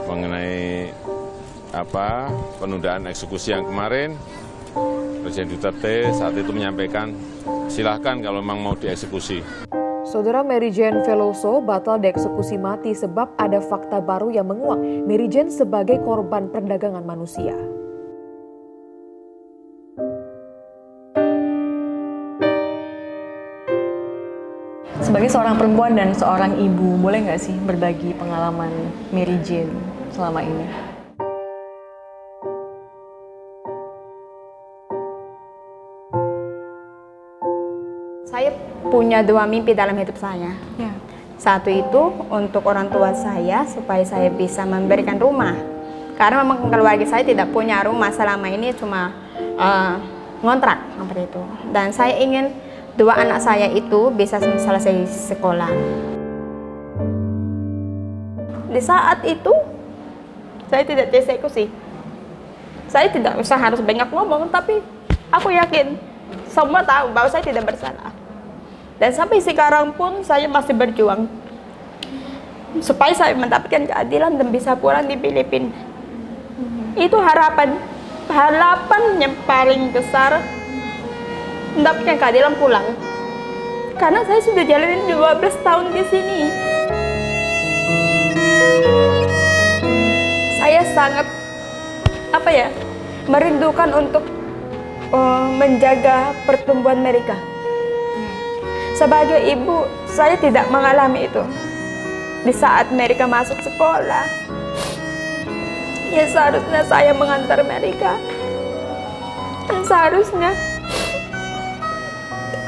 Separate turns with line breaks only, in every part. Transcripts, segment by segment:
mengenai penundaan eksekusi yang kemarin. Presiden Duterte saat itu menyampaikan, silahkan kalau memang mau dieksekusi.
Saudara Mary Jane Veloso batal dieksekusi mati sebab ada fakta baru yang menguak Mary Jane sebagai korban perdagangan manusia.
Sebagai seorang perempuan dan seorang ibu, boleh nggak sih berbagi pengalaman Mary Jane selama ini?
Saya punya dua mimpi dalam hidup saya.
Ya.
Satu itu untuk orang tua saya supaya saya bisa memberikan rumah. Karena memang keluarga saya tidak punya rumah selama ini, cuma ngontrak seperti itu. Dan saya ingin dua anak saya itu bisa selesai sekolah. Di saat itu saya tidak dieksekusi. Saya tidak usah harus banyak ngomong, tapi aku yakin semua tahu bahwa saya tidak bersalah. Dan sampai sekarang pun saya masih berjuang supaya saya mendapatkan keadilan dan bisa pulang di Filipina. Itu harapan yang paling besar, mendapatkan keadilan pulang. Karena saya sudah jalanin 12 tahun di sini. Saya sangat merindukan untuk menjaga pertumbuhan mereka. Sebagai ibu, saya tidak mengalami itu. Di saat mereka masuk sekolah, ya seharusnya saya mengantar mereka. Dan seharusnya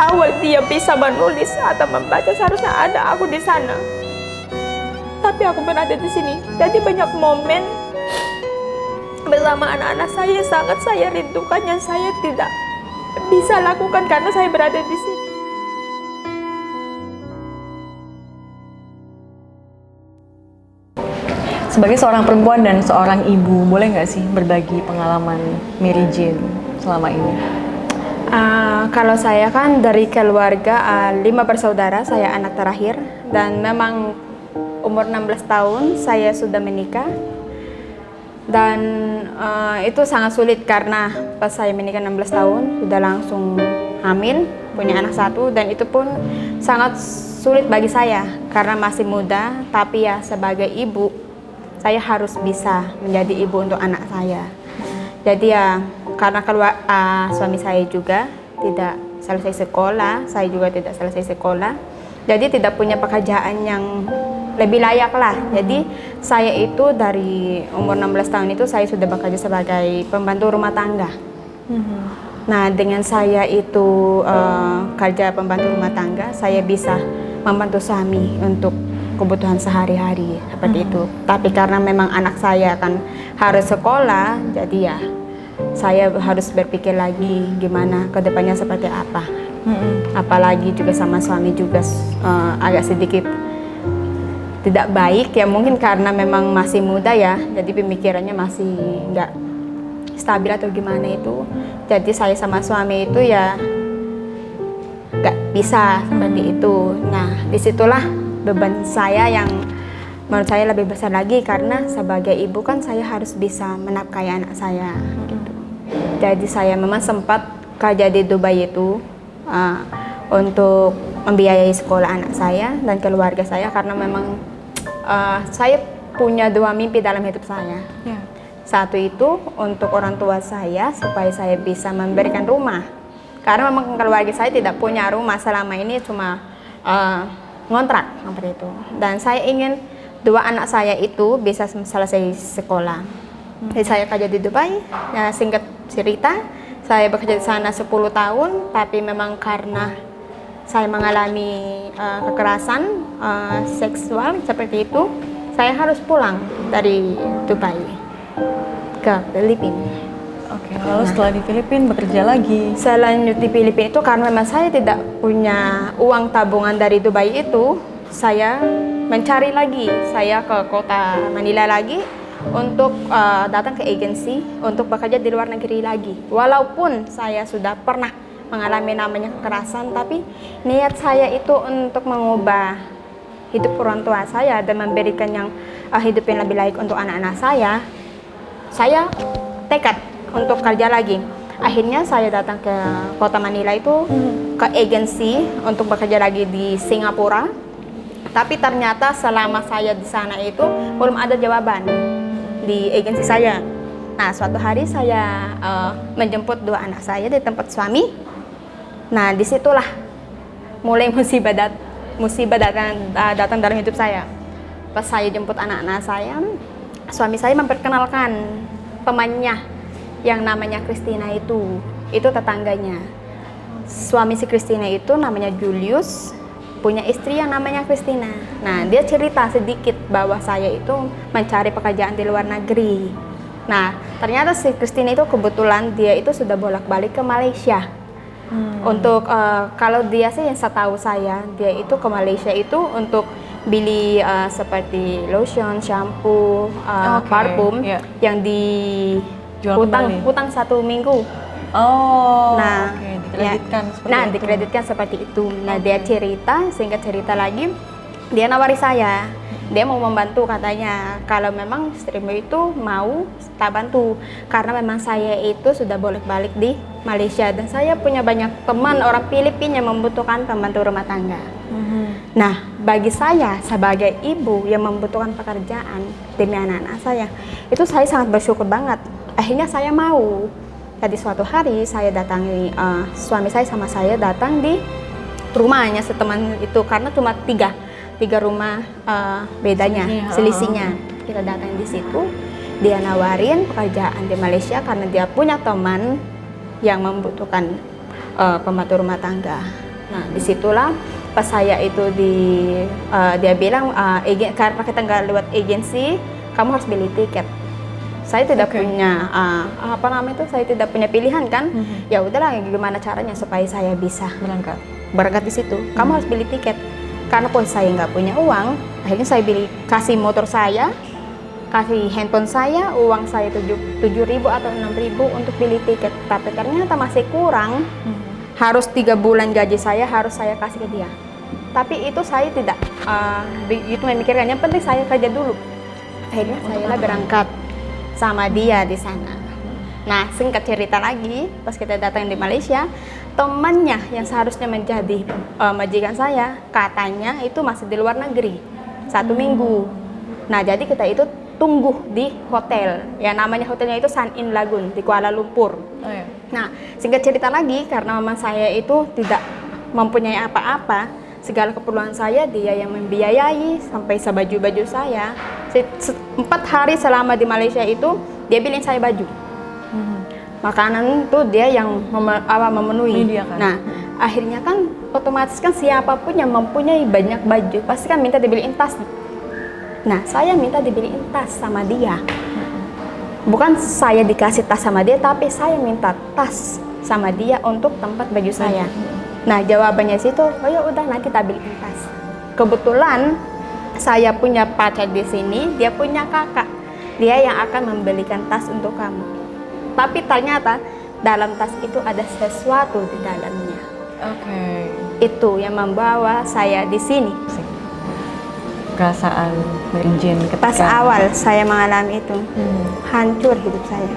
awal dia bisa menulis atau membaca, seharusnya ada aku di sana. Tapi aku berada di sini. Jadi banyak momen bersama anak-anak saya sangat saya rindukan yang saya tidak bisa lakukan karena saya berada di sini.
Sebagai seorang perempuan dan seorang ibu, boleh nggak sih berbagi pengalaman Mary Jane selama ini?
Kalau saya kan dari keluarga 5 bersaudara, saya anak terakhir. Dan memang umur 16 tahun saya sudah menikah. Dan itu sangat sulit karena pas saya menikah 16 tahun, sudah langsung hamil, punya anak 1. Dan itu pun sangat sulit bagi saya karena masih muda. Tapi ya sebagai ibu, saya harus bisa menjadi ibu untuk anak saya. Jadi ya karena suami saya juga tidak selesai sekolah, saya juga tidak selesai sekolah. Jadi tidak punya pekerjaan yang lebih layak lah. Jadi saya itu dari umur 16 tahun itu saya sudah bekerja sebagai pembantu rumah tangga. Nah dengan saya itu kerja pembantu rumah tangga, saya bisa membantu suami untuk kebutuhan sehari-hari seperti itu. Tapi karena memang anak saya kan harus sekolah, jadi ya saya harus berpikir lagi gimana ke depannya seperti apa. Apalagi juga sama suami juga agak sedikit tidak baik ya, mungkin karena memang masih muda ya, jadi pemikirannya masih nggak stabil atau gimana itu. Jadi saya sama suami itu ya nggak bisa seperti itu. Nah disitulah beban saya yang menurut saya lebih besar lagi, karena sebagai ibu kan saya harus bisa menafkahi anak saya gitu. Jadi saya memang sempat kerja di Dubai itu untuk membiayai sekolah anak saya dan keluarga saya, karena memang saya punya dua mimpi dalam hidup saya.
Ya.
Satu itu untuk orang tua saya supaya saya bisa memberikan rumah, karena memang keluarga saya tidak punya rumah selama ini, cuma ngontrak seperti itu. Dan saya ingin dua anak saya itu bisa selesai sekolah. Jadi saya kerja di Dubai. Ya, singkat cerita, saya bekerja di sana 10 tahun, tapi memang karena saya mengalami kekerasan seksual seperti itu, saya harus pulang dari Dubai ke Filipina.
Oke, lalu setelah di Filipina bekerja lagi.
Selanjut di Filipina itu karena memang saya tidak punya uang tabungan dari Dubai itu, saya mencari lagi. Saya ke kota Manila lagi untuk datang ke agensi untuk bekerja di luar negeri lagi. Walaupun saya sudah pernah mengalami namanya kekerasan, tapi niat saya itu untuk mengubah hidup orang tua saya dan memberikan yang hidup yang lebih baik untuk anak-anak saya tekad untuk kerja lagi. Akhirnya saya datang ke kota Manila itu, ke agensi untuk bekerja lagi di Singapura. Tapi ternyata selama saya di sana itu belum ada jawaban di agensi saya. Nah, suatu hari saya menjemput 2 anak saya di tempat suami. Nah, disitulah mulai musibah datang dalam hidup saya. Pas saya jemput anak-anak saya, suami saya memperkenalkan temannya yang namanya Christina itu tetangganya. Suami si Christina itu namanya Julius, punya istri yang namanya Christina. Nah, dia cerita sedikit bahwa saya itu mencari pekerjaan di luar negeri. Nah, ternyata si Christina itu kebetulan dia itu sudah bolak-balik ke Malaysia. Untuk kalau dia sih yang setahu saya, dia itu ke Malaysia itu untuk beli seperti lotion, shampoo, parfum yang di utang 1 minggu.
Nah, dikreditkan seperti itu.
Dikreditkan seperti itu. Nah, dia cerita, singkat cerita lagi, dia nawari saya. Dia mau membantu katanya. Kalau memang istrimu itu mau, tak bantu. Karena memang saya itu sudah bolak-balik di Malaysia dan saya punya banyak teman orang Filipina yang membutuhkan pembantu rumah tangga. Nah, bagi saya sebagai ibu yang membutuhkan pekerjaan demi anak-anak saya, itu saya sangat bersyukur banget. Akhirnya saya mau. Tadi suatu hari saya datangi suami saya sama saya datang di rumahnya seteman itu karena cuma tiga rumah bedanya, selisihnya. Kita datang di situ, dia nawarin pekerjaan di Malaysia karena dia punya teman yang membutuhkan pembantu rumah tangga. Nah, disitulah pas saya itu dia bilang karena kita nggak lewat agensi, kamu harus beli tiket. Saya tidak punya saya tidak punya pilihan kan. Ya udahlah, gimana caranya supaya saya bisa berangkat di situ. Kamu harus beli tiket. Karena saya nggak punya uang, akhirnya saya kasih motor saya, kasih handphone saya, uang saya 7.000 atau 6.000 untuk beli tiket. Tapi ternyata masih kurang. Harus 3 bulan gaji saya harus saya kasih ke dia. Tapi itu saya tidak begitu memikirkan. Yang penting saya kerja dulu. Akhirnya saya berangkat sama dia di sana. Nah, singkat cerita lagi, pas kita datang di Malaysia, temannya yang seharusnya menjadi majikan saya, katanya itu masih di luar negeri 1 minggu. Nah, jadi kita itu tunggu di hotel. Ya, namanya hotelnya itu Sun Inn Lagoon di Kuala Lumpur. Nah, singkat cerita lagi, karena memang saya itu tidak mempunyai apa-apa, segala keperluan saya dia yang membiayai sampai sebaju-baju saya. 4 hari selama di Malaysia itu dia beliin saya baju. Makanan itu dia yang memenuhi. Nah, akhirnya kan otomatis kan siapapun yang mempunyai banyak baju pasti kan minta dibeliin tas. Nah, saya minta dibeliin tas sama dia. Bukan saya dikasih tas sama dia, tapi saya minta tas sama dia untuk tempat baju saya. Nah, jawabannya situ, oh ya udah nanti kita beliin tas. Kebetulan saya punya pacar di sini, dia punya kakak. Dia yang akan membelikan tas untuk kamu. Tapi ternyata dalam tas itu ada sesuatu di dalamnya. Itu yang membawa saya di sini.
Perasaan Mary Jane ketika
pas awal saya mengalami itu, hancur hidup saya.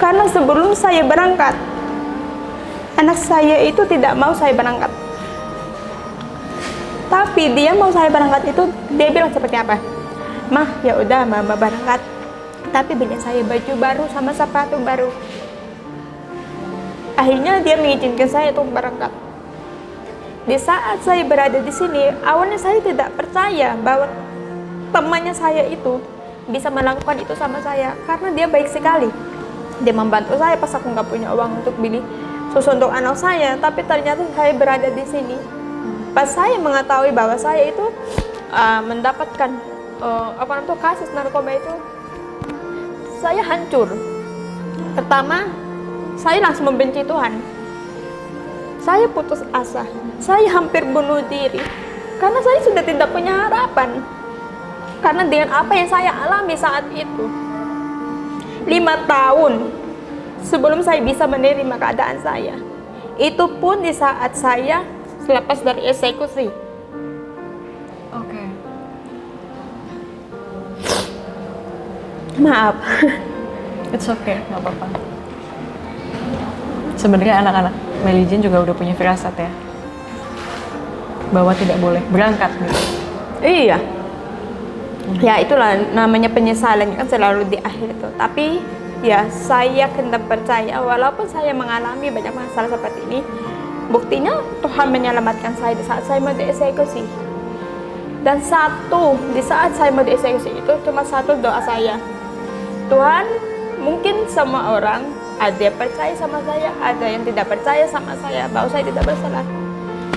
Karena sebelum saya berangkat, anak saya itu tidak mau saya berangkat. Tapi dia mau saya berangkat itu, dia bilang seperti apa? Mah, ya udah mama berangkat. Tapi beli saya baju baru sama sepatu baru. Akhirnya dia mengizinkan saya untuk berangkat. Di saat saya berada di sini, awalnya saya tidak percaya bahwa temannya saya itu bisa melakukan itu sama saya. Karena dia baik sekali. Dia membantu saya pas aku nggak punya uang untuk beli susu untuk anak saya. Tapi ternyata saya berada di sini. Pas saya mengetahui bahwa saya itu mendapatkan kasus narkoba itu, saya hancur. Pertama, saya langsung membenci Tuhan. Saya putus asa. Saya hampir bunuh diri. Karena saya sudah tidak punya harapan. Karena dengan apa yang saya alami saat itu, 5 tahun sebelum saya bisa menerima keadaan saya. Itu pun di saat saya selepas dari eksekusi. Maaf.
It's okay, nggak apa-apa. Sebenarnya anak-anak Mary Jane juga udah punya firasat ya, bahwa tidak boleh berangkat gitu.
Iya. Ya itulah namanya penyesalan kan selalu di akhir itu. Tapi ya saya kena percaya walaupun saya mengalami banyak masalah seperti ini, buktinya Tuhan menyelamatkan saya di saat saya mau dieksekusi. Dan di saat saya mau dieksekusi itu cuma satu doa saya. Tuhan, mungkin semua orang ada yang percaya sama saya, ada yang tidak percaya sama saya, bahwa saya tidak bersalah.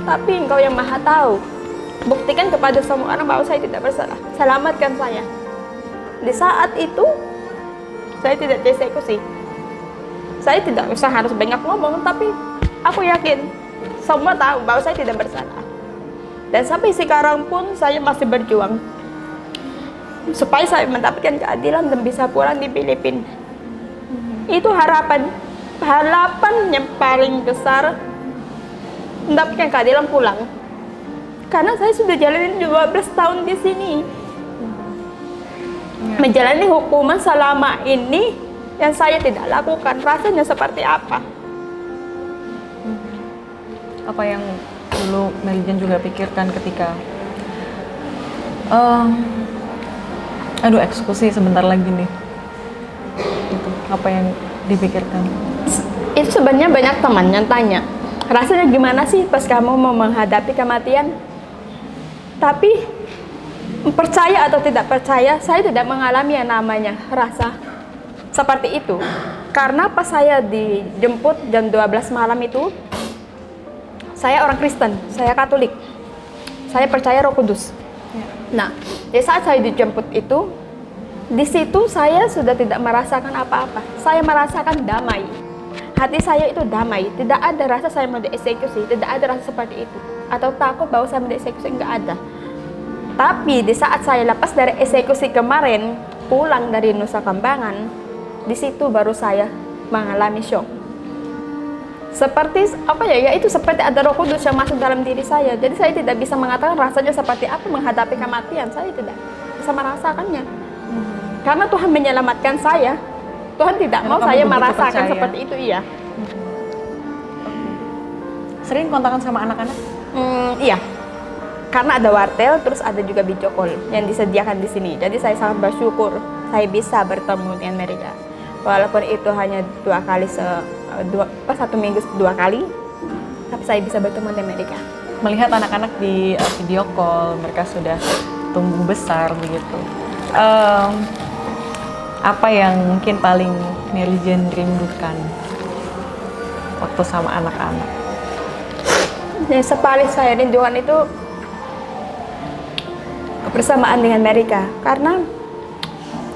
Tapi Engkau yang Maha Tahu, buktikan kepada semua orang bahwa saya tidak bersalah. Selamatkan saya. Di saat itu, saya tidak dieksekusi. Saya tidak usah harus banyak ngomong, tapi aku yakin semua tahu bahwa saya tidak bersalah. Dan sampai sekarang pun saya masih berjuang supaya saya mendapatkan keadilan dan bisa pulang di Filipina. Itu harapan yang paling besar, mendapatkan keadilan pulang. Karena saya sudah jalani 12 tahun di sini. Menjalani hukuman selama ini yang saya tidak lakukan. Rasanya seperti apa?
Apa yang dulu Mary Jane juga pikirkan ketika eksekusi sebentar lagi nih, itu apa yang dipikirkan?
Itu sebenarnya banyak teman yang tanya, rasanya gimana sih pas kamu mau menghadapi kematian? Tapi percaya atau tidak percaya, saya tidak mengalami yang namanya rasa seperti itu. Karena pas saya dijemput jam 12 malam itu, saya orang Kristen, saya Katolik, saya percaya Roh Kudus. Nah, di saat saya dijemput itu, di situ saya sudah tidak merasakan apa-apa. Saya merasakan damai. Hati saya itu damai. Tidak ada rasa saya mau dieksekusi, tidak ada rasa seperti itu. Atau takut bahwa saya mau dieksekusi, enggak ada. Tapi di saat saya lepas dari eksekusi kemarin, pulang dari Nusa Kambangan, di situ baru saya mengalami shock. Seperti apa ya? Itu seperti ada Roh Kudus yang masuk dalam diri saya. Jadi saya tidak bisa mengatakan rasanya seperti apa menghadapi kematian. Saya tidak bisa merasakannya. Karena Tuhan menyelamatkan saya. Tuhan tidak mau saya merasakan seperti itu, iya.
Sering kontakan sama anak-anak?
Iya. Karena ada wartel, terus ada juga video call yang disediakan di sini. Jadi saya sangat bersyukur saya bisa bertemu dengan mereka. Walaupun itu hanya 2 kali satu minggu 2 kali, tapi saya bisa bertemu dengan mereka.
Melihat anak-anak di video call, mereka sudah tumbuh besar begitu. Apa yang mungkin paling Mary Jane rindukan waktu sama anak-anak?
Yang paling saya rindukan itu kebersamaan dengan mereka. Karena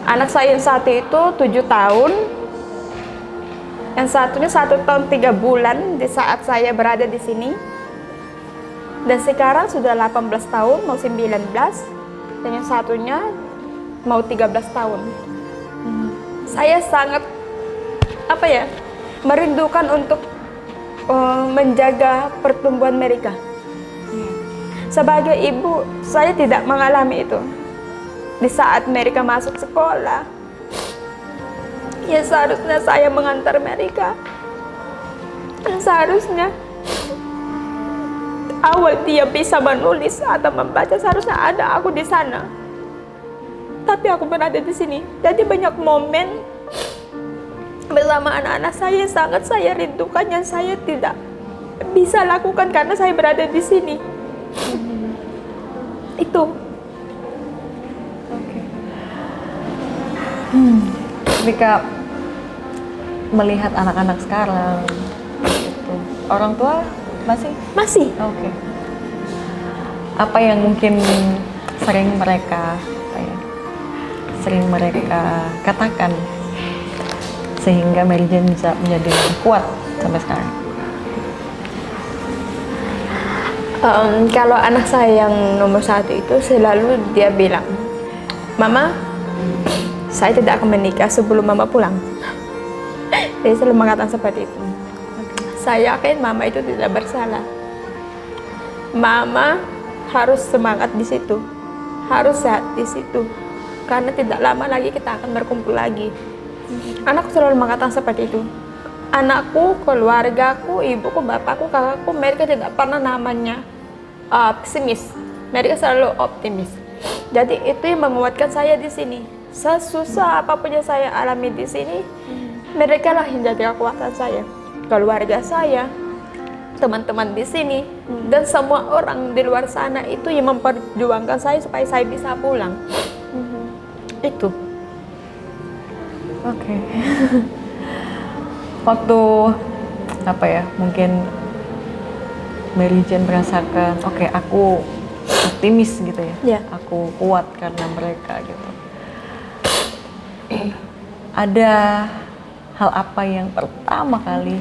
anak saya yang satu itu 7 tahun, yang satunya 1 tahun 3 bulan di saat saya berada di sini. Dan sekarang sudah 18 tahun, mau 19, dan yang satunya mau 13 tahun. Saya sangat merindukan untuk menjaga pertumbuhan mereka. Sebagai ibu, saya tidak mengalami itu. Di saat mereka masuk sekolah, ya seharusnya saya mengantar mereka. Seharusnya awal dia bisa menulis atau membaca, seharusnya ada aku di sana. Tapi aku berada di sini. Jadi banyak momen bersama anak-anak saya yang sangat saya rindukan, yang saya tidak bisa lakukan karena saya berada di sini. Itu.
Oke. Ketika melihat anak-anak sekarang, gitu, orang tua masih?
Masih.
Oke. Apa yang mungkin sering mereka katakan sehingga Mary Jane bisa menjadi kuat sampai sekarang?
Kalau anak saya yang nomor 1 itu selalu dia bilang, Mama, saya tidak akan menikah sebelum Mama pulang. Dia selalu mengatakan seperti itu. Saya yakin Mama itu tidak bersalah. Mama harus semangat di situ, harus sehat di situ. karena tidak lama lagi kita akan berkumpul lagi. Anakku selalu mengatakan seperti itu. Anakku, keluargaku, ibuku, bapakku, kakakku, mereka tidak pernah namanya pesimis. Mereka selalu optimis. Jadi itu yang menguatkan saya di sini. Sesusah apapun yang saya alami di sini, mereka lah yang jadi kekuatan saya. Keluarga saya, teman-teman di sini, dan semua orang di luar sana itu yang memperjuangkan saya supaya saya bisa pulang. Itu.
Oke. Waktu apa ya? Mungkin Mary Jane merasakan, oke, aku optimis gitu ya.
Iya.
Aku kuat karena mereka gitu. Ada hal apa yang pertama kali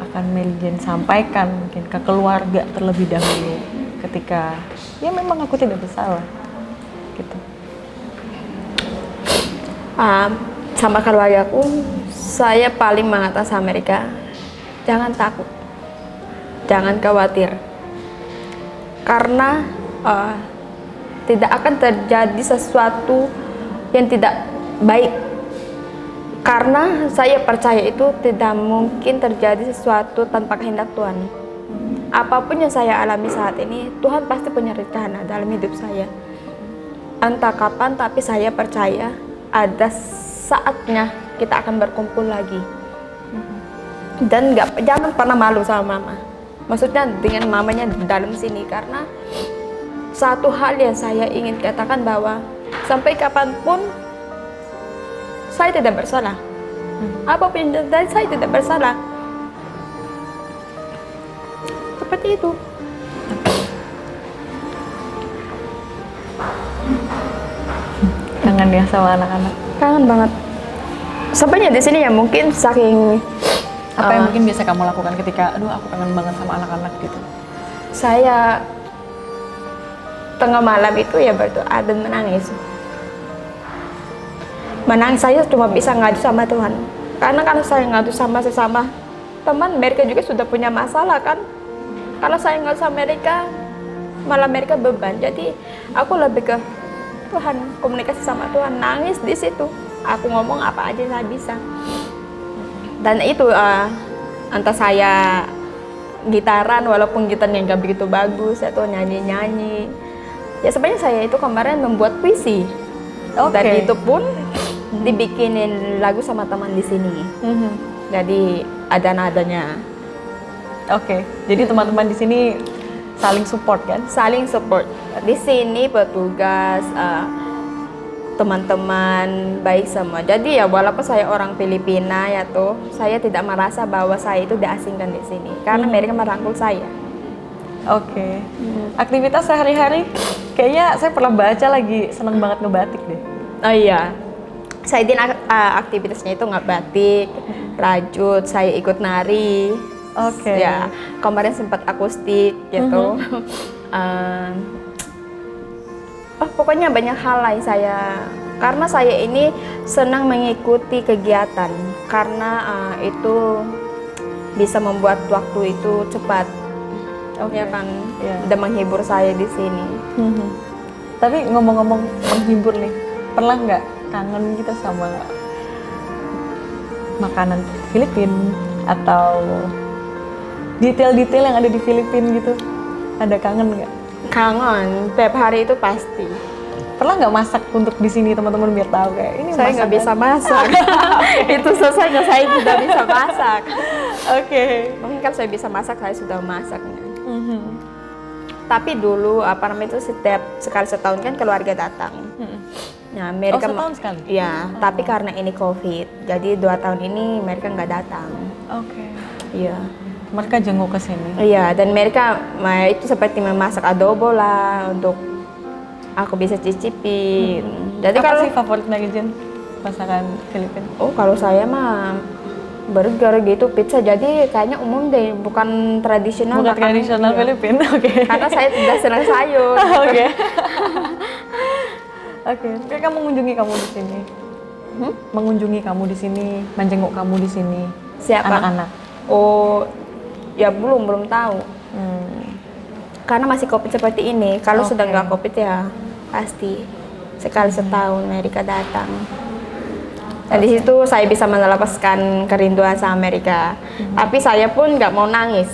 akan Mary Jane sampaikan mungkin ke keluarga terlebih dahulu ketika ya memang aku tidak bersalah gitu.
Sama keluargaku, saya paling mengatakan sama mereka, jangan takut, jangan khawatir, karena tidak akan terjadi sesuatu yang tidak baik. Karena saya percaya itu tidak mungkin terjadi sesuatu tanpa kehendak Tuhan. Apapun yang saya alami saat ini, Tuhan pasti punya rencana dalam hidup saya. Entah kapan, tapi saya percaya ada saatnya kita akan berkumpul lagi. Dan jangan pernah malu sama mama. Maksudnya dengan mamanya dalam sini, karena satu hal yang saya ingin katakan bahwa sampai kapanpun saya tidak bersalah. Apapun yang terjadi, saya tidak bersalah. Seperti itu.
Kangen ya sama anak-anak.
Kangen banget. Sebenarnya di sini ya mungkin saking
Apa yang mungkin biasa kamu lakukan ketika, aduh aku kangen banget sama anak-anak gitu?
saya tengah malam itu ya berdoa dan menangis. Menangis saya cuma bisa ngadu sama Tuhan. Karena kalau saya ngadu sama sesama teman, mereka juga sudah punya masalah kan. Kalau saya ngadu sama mereka, malah mereka beban. Jadi aku lebih ke Tuhan, komunikasi sama Tuhan, nangis di situ. Aku ngomong apa aja saya bisa. Dan itu entah saya gitaran, walaupun gitarnya nggak begitu bagus, atau nyanyi-nyanyi. Ya sebenarnya saya itu kemarin membuat puisi. Dan itu pun dibikinin lagu sama teman di sini. Jadi ada nadanya.
Oke, jadi teman-teman di sini saling support kan?
Saling support. Di sini petugas, teman-teman baik semua. Jadi ya walaupun saya orang Filipina ya tuh, saya tidak merasa bahwa saya itu diasingkan di sini karena mereka merangkul saya.
Oke. Aktivitas sehari-hari kayaknya saya pernah baca lagi seneng banget ngebatik deh.
Oh iya. Saya aktivitasnya itu nggak batik, rajut, saya ikut nari.
Oke.
Ya, kemarin sempat akustik gitu. Pokoknya banyak hal lain saya, karena saya ini senang mengikuti kegiatan karena itu bisa membuat waktu itu cepat. Ya kan, dan menghibur saya di sini.
Tapi ngomong-ngomong menghibur nih, pernah nggak kangen kita sama makanan Filipina atau detail-detail yang ada di Filipina gitu? Ada kangen nggak?
Kangen, tiap hari itu pasti.
Pernah nggak masak untuk di sini teman-teman biar tahu kayak ini?
Saya nggak bisa masak. Itu selesainya saya tidak bisa masak.
Oke.
Mungkin kalau saya bisa masak, saya sudah masaknya. Tapi dulu apa namanya itu setiap sekali setahun kan keluarga datang. Nah, mereka
setahun sekali?
Iya, tapi karena ini COVID, jadi 2 tahun ini mereka nggak datang.
Oke.
Iya.
Mereka jenguk ke sini.
Iya, dan mereka itu seperti memasak adobo lah untuk aku bisa cicipin. Jadi
apa
kalau
sih favorit Mary Jane masakan Filipina?
oh kalau saya mah burger gitu, pizza. Jadi kayaknya umum deh, bukan tradisional.
Bukan tradisional Filipina, oke.
Karena saya tidak senang sayur.
Oke. Oke. Mereka mengunjungi kamu di sini. Mengunjungi kamu di sini, menjenguk kamu di sini.
Siapa?
Anak-anak.
Oh, ya belum tahu. Karena masih COVID seperti ini. Kalau sudah nggak COVID ya pasti sekali setahun Amerika datang. Dan di situ saya bisa melepaskan kerinduan sama Amerika. Tapi saya pun nggak mau nangis.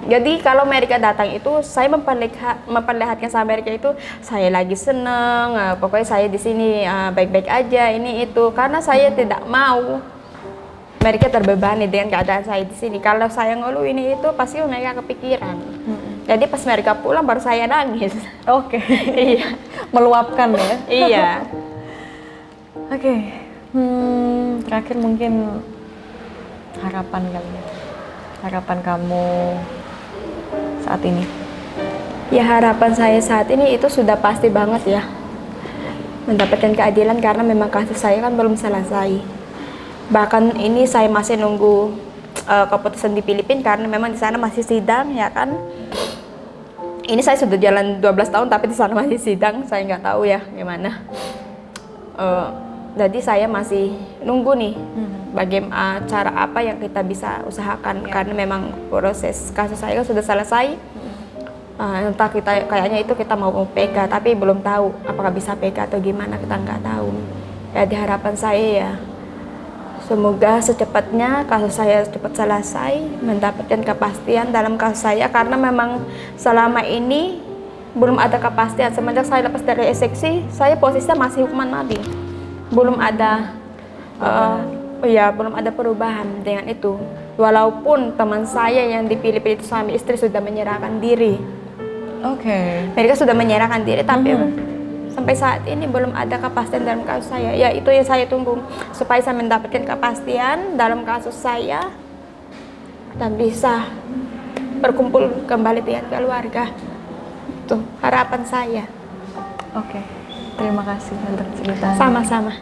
Jadi kalau Amerika datang itu saya memperlihatkan sama Amerika itu saya lagi seneng, pokoknya saya di sini baik-baik aja ini itu, karena saya tidak mau mereka terbebani dengan keadaan saya di sini. Kalau saya ngeluh ini itu pasti mereka kepikiran. Jadi pas mereka pulang baru saya nangis.
Oke.
Iya,
Meluapkan ya.
iya.
Oke. Terakhir mungkin harapan kali ya. Harapan kamu saat ini.
Ya harapan saya saat ini itu sudah pasti banget ya, mendapatkan keadilan karena memang kasus saya kan belum selesai. Bahkan ini saya masih nunggu keputusan di Filipina karena memang di sana masih sidang ya kan. Ini saya sudah jalan 12 tahun tapi di sana masih sidang, saya nggak tahu ya gimana. Jadi saya masih nunggu nih bagaimana cara apa yang kita bisa usahakan karena memang proses kasus saya kan sudah selesai. Entah kita kayaknya itu kita mau PK tapi belum tahu apakah bisa PK atau gimana, kita nggak tahu. Jadi harapan saya ya semoga secepatnya kasus saya cepat selesai, mendapatkan kepastian dalam kasus saya karena memang selama ini belum ada kepastian. Semenjak saya lepas dari eksekusi, saya posisinya masih hukuman mati. Belum ada belum ada perubahan dengan itu. Walaupun teman saya yang di Filipina itu suami istri sudah menyerahkan diri.
Oke.
Mereka sudah menyerahkan diri tapi sampai saat ini belum ada kepastian dalam kasus saya. Ya itu yang saya tunggu supaya saya mendapatkan kepastian dalam kasus saya dan bisa berkumpul kembali dengan keluarga. Itu harapan saya.
Oke. Terima kasih untuk ceritanya.
Sama-sama.